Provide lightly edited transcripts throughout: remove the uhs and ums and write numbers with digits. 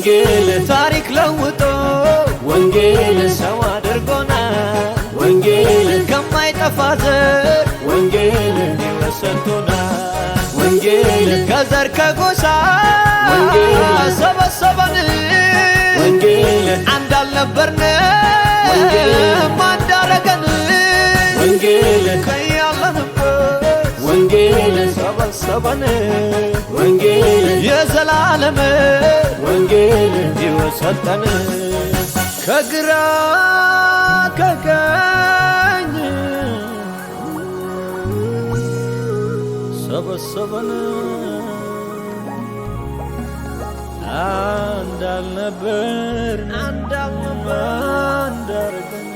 ወንጌል ታሪክ ለውጦ ወንጌል ሰው አድርጎናል ወንጌል ከማይጠፋ ዘር ወንጌል ሕይወት ሰጥቶናል ወንጌል ከዘር ከጎሳ ወንጌል ሰበሰበን ወንጌል አንድ አልነበርንም ወንጌል አንድ አረገን ወንጌል ከያለንበት ወንጌል ሰበሰበን ወንጌል የዘላለም ወንጌል ሕይወት ሰጠን ከግራ ከቀኝ ሰበሰበን አንድ አልነበርን አንድ አረገን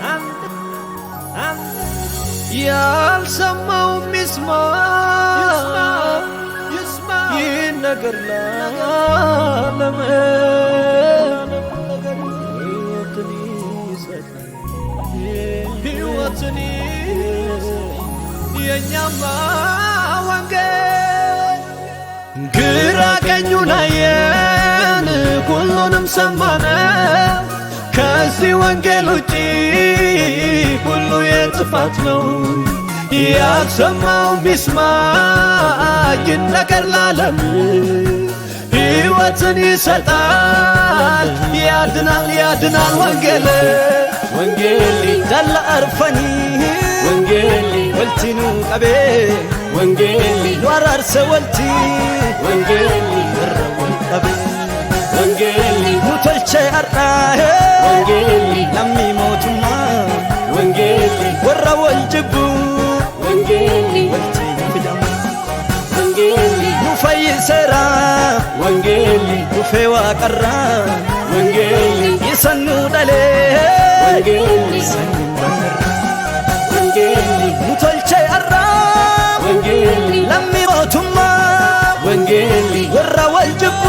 ያልሰማው ሚስማ ይህን ነገር ለዓለም ሕይወትን የኛማ ወንጌል ግራ ቀኙን አየን ሁሉንም ሰማነ ከዚህ ወንጌል ውጪ ሁሉ የጥፋት ነው ያልሰማው ቢስማ ይነገር ለዓለም ሕይወትን ይሰጣል ያድናል ወንጌል ወንጌል ዳላ አርፈኒ ወንጌል ወልቲኑ ቀቤ ወንጌል ኗራርሰ ወልቲ ወንጌል ረወል ቀቤ ወንጌል ሙቶልቼ አርዳሄ ወንጌል ለሚ ሞቱማ ወንጌል ወራ ወልጅቡ ወንጌል ወልቲ ፊዳማ ወንጌል ሙፈይሰራ ወንጌል ዱፌ ዋቀራ ወንጌል ይሰኑ ደሌ ወንጌል ወንጌል ሙቶልቼ አራ ወንጌል ለሚ ሞቱማ ወንጌል ወራ ወልጅቡ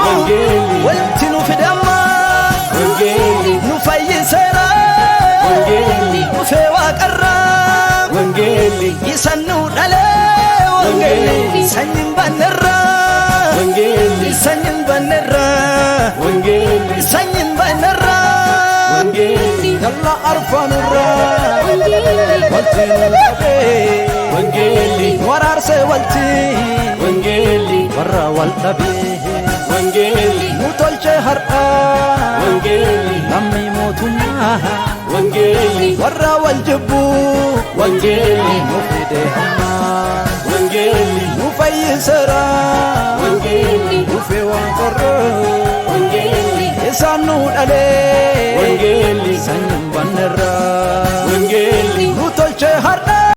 ወንጌል ወልቲኑ ፊዳማ ወንጌል ኑፈይሰራ ወንጌል ዱፌ ዋቀራ ወንጌል ይሰኑ ደሌ ወንጌል ሰኝም ባነራ ወንጌል ሰኝም ባነራ ወንጌል ሰኝም ባነራ ወንጌል ደላ አርፋኑራ ወልቲኑ ቀቤ ወንጌል ወራርሰ ወልቲ ወንጌል ወራ ወልጠቤ ወንጌል ሙቶልቼ ሀርአ ወንጌል ለሚ ሞቱማ ወንጌል ወራ ወልጅቡ ወንጌል ሙፊዴ ሀማ ወንጌል ሙፈይሰራ ወንጌል ዱፌ ዋንቆሮ ወንጌል ኢሳኑ ደሌ